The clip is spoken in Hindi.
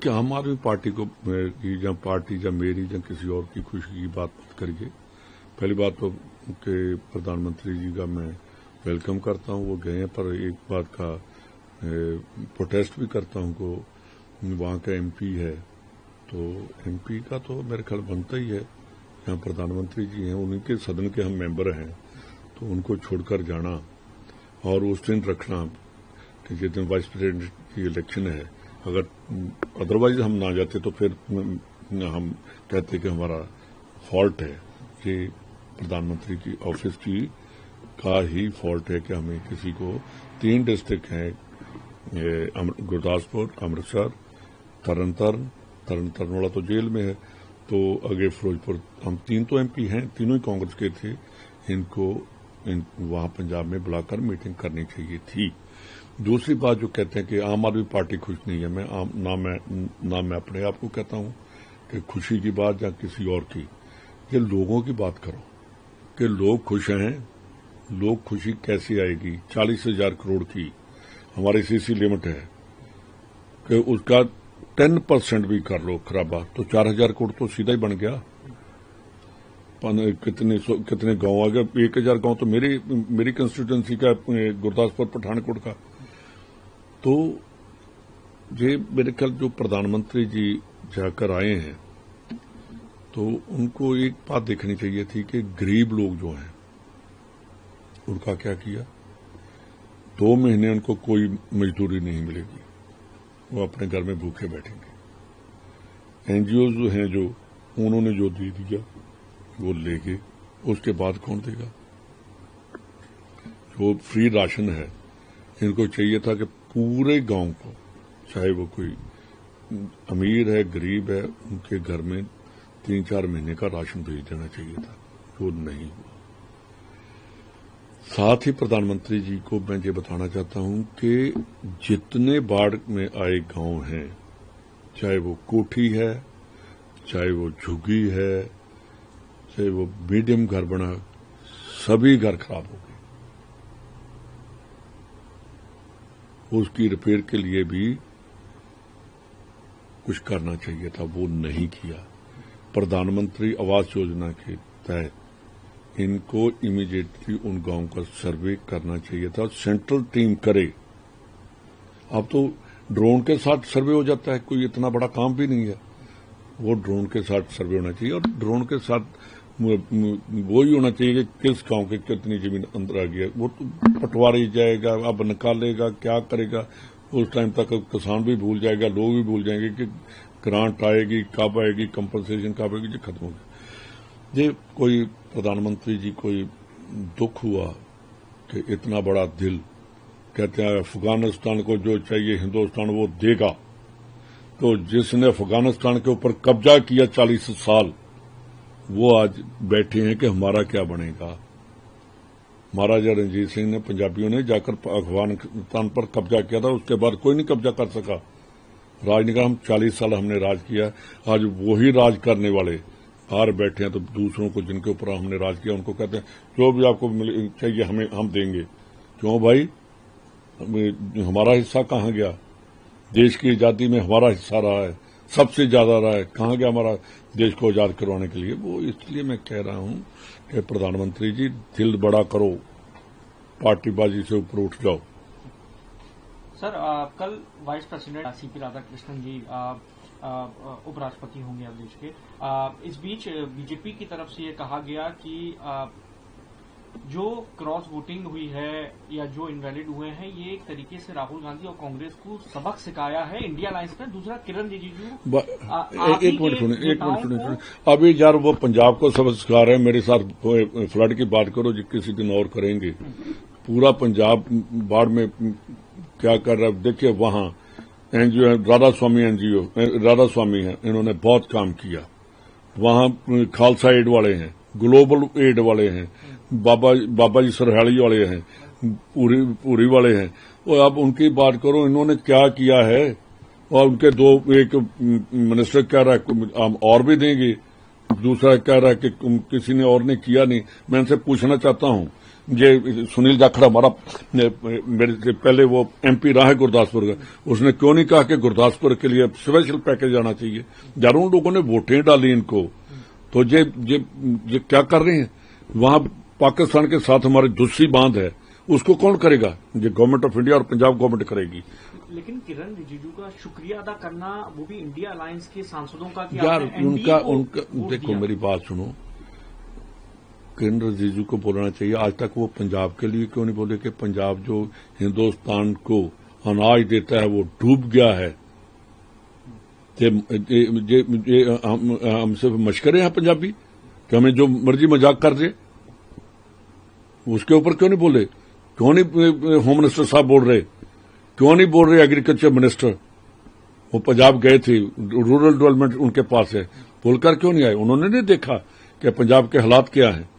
देखिए, आम आदमी पार्टी को की या पार्टी या मेरी या किसी और की खुशी की बात मत करिए। पहली बात तो कि प्रधानमंत्री जी का मैं वेलकम करता हूं, वो गए हैं, पर एक बात का प्रोटेस्ट भी करता हूं को वहां का एमपी है, तो एमपी का तो मेरे ख्याल बनता ही है। यहाँ प्रधानमंत्री जी हैं, उनके सदन के हम मेंबर हैं, तो उनको छोड़कर जाना और उस दिन रखना कि जिस दिन वाइस प्रेसिडेंट की इलेक्शन है, अगर अदरवाइज हम ना जाते तो फिर हम कहते कि हमारा फॉल्ट है, ये प्रधानमंत्री की ऑफिस की का ही फॉल्ट है कि हमें किसी को 3 डिस्ट्रिक्ट हैं, गुरदासपुर, अमृतसर, तरन वाला तो जेल में है, तो आगे फिरोजपुर, हम 3 तो एमपी हैं, तीनों ही कांग्रेस के थे, इनको वहां पंजाब में बुलाकर मीटिंग करनी चाहिए थी। दूसरी बात जो कहते हैं कि आम आदमी पार्टी खुश नहीं है, मैं मैं अपने आप को कहता हूं कि खुशी की बात या किसी और की, ये लोगों की बात करो कि लोग खुश हैं। लोग खुशी कैसे आएगी? 40,000 करोड़ की हमारी सीसी लिमिट है कि उसका 10% भी कर लो खराबा तो 4,000 करोड़ तो सीधा ही बन गया। कितने गांव आ गए? 1,000 गांव तो मेरी कंस्टिट्यूएंसी का, गुरदासपुर पठानकोट का। तो ये मेरे ख्याल जो प्रधानमंत्री जी जाकर आए हैं, तो उनको एक बात देखनी चाहिए थी कि गरीब लोग जो हैं उनका क्या किया। 2 महीने उनको कोई मजदूरी नहीं मिलेगी, वो अपने घर में भूखे बैठेंगे। एनजीओ जो हैं, जो उन्होंने जो दे दिया वो लेके, उसके बाद कौन देगा? जो फ्री राशन है, इनको चाहिए था कि पूरे गांव को, चाहे वो कोई अमीर है गरीब है, उनके घर में 3-4 महीने का राशन भेज देना चाहिए था, जो नहीं हुआ। साथ ही प्रधानमंत्री जी को मैं ये बताना चाहता हूं कि जितने बाढ़ में आए गांव हैं, चाहे वो कोठी है, चाहे वो झुग्गी है, चाहे वो मीडियम घर बना, सभी घर खराब हो गए। उसकी रिपेयर के लिए भी कुछ करना चाहिए था, वो नहीं किया। प्रधानमंत्री आवास योजना के तहत इनको इमीडिएटली उन गांवों का सर्वे करना चाहिए था, सेंट्रल टीम करे। अब तो ड्रोन के साथ सर्वे हो जाता है, कोई इतना बड़ा काम भी नहीं है। वो ड्रोन के साथ सर्वे होना चाहिए, और ड्रोन के साथ वो ही होना चाहिए कि किस गांव के कितनी जमीन अंदर आ गई है। वो तो पटवारी जाएगा, अब निकालेगा, क्या करेगा, उस टाइम तक किसान भी भूल जाएगा, लोग भी भूल जाएंगे कि ग्रांट आएगी, कब आएगी, कंपनसेशन कब आएगी, ये खत्म हो गया। ये कोई प्रधानमंत्री जी कोई दुख हुआ कि इतना बड़ा दिल, कहते हैं अफगानिस्तान को जो चाहिए हिंदुस्तान वो देगा। तो जिसने अफगानिस्तान के ऊपर कब्जा किया 40 साल, वो आज बैठे हैं कि हमारा क्या बनेगा। महाराजा रणजीत सिंह ने, पंजाबियों ने जाकर अफगानिस्तान पर कब्जा किया था, उसके बाद कोई नहीं कब्जा कर सका। राजनिका हम 40 साल हमने राज किया, आज वही राज करने वाले बाहर बैठे हैं, तो दूसरों को जिनके ऊपर हमने राज किया उनको कहते हैं जो भी आपको चाहिए हमें हम देंगे। क्यों भाई? हमारा हिस्सा कहाँ गया? देश की आजादी में हमारा हिस्सा रहा है, सबसे ज्यादा रहा है। कहाँ गया हमारा देश को आजाद करवाने के लिए? वो इसलिए मैं कह रहा हूं कि प्रधानमंत्री जी दिल बड़ा करो, पार्टीबाजी से ऊपर उठ जाओ। सर, कल वाइस प्रेसिडेंट सीपी राधाकृष्णन जी उपराष्ट्रपति होंगे अब देश के। इस बीच बीजेपी की तरफ से ये कहा गया कि जो क्रॉस वोटिंग हुई है या जो इनवैलिड हुए हैं, ये एक तरीके से राहुल गांधी और कांग्रेस को सबक सिखाया है इंडिया अलायंस में। दूसरा, किरण रिजिजू एक मिनट सुनिए। अभी यार वो पंजाब को सबक सिखा रहे हैं, मेरे साथ फ्लड की बात करो जो किसी दिन और करेंगे। पूरा पंजाब बाढ़ में क्या कर रहा है देखिए। वहां एनजीओ राधा स्वामी है, इन्होंने बहुत काम किया। वहां खालसा एड वाले हैं, ग्लोबल एड वाले हैं, बाबा जी सरहाली वाले हैं, पूरी वाले हैं। और अब उनकी बात करो, इन्होंने क्या किया है। और उनके एक मिनिस्टर कह रहा है हम और भी देंगे, दूसरा कह रहा है कि किसी ने और ने किया नहीं। मैं इनसे पूछना चाहता हूं ये सुनील जाखड़ हमारा मेरे से पहले वो MP रहा है गुरदासपुर का, उसने क्यों नहीं कहा कि गुरदासपुर के लिए स्पेशल पैकेज आना चाहिए? यार उन लोगों ने वोटें डाली इनको, तो ये क्या कर रहे हैं? वहां पाकिस्तान के साथ हमारी दूसरी बांध है, उसको कौन करेगा? ये गवर्नमेंट ऑफ इंडिया और पंजाब गवर्नमेंट करेगी। लेकिन किरण रिजिजू का शुक्रिया अदा करना, वो भी इंडिया अलायंस के सांसदों का, कि यार आपने उनका NDA को देखो दिया। मेरी बात सुनो, किरण रिजिजू को बोलना चाहिए। आज तक वो पंजाब के लिए क्यों नहीं बोले कि पंजाब जो हिंदुस्तान को अनाज देता है वो डूब गया है? हमसे मशकरे हैं पंजाबी कि हमें जो मर्जी मजाक कर दे, उसके ऊपर क्यों नहीं बोले? क्यों नहीं होम मिनिस्टर साहब बोल रहे? क्यों नहीं बोल रहे एग्रीकल्चर मिनिस्टर? वो पंजाब गए थे, रूरल डेवलपमेंट उनके पास है, बोलकर क्यों नहीं आए? उन्होंने नहीं देखा कि पंजाब के हालात क्या हैं?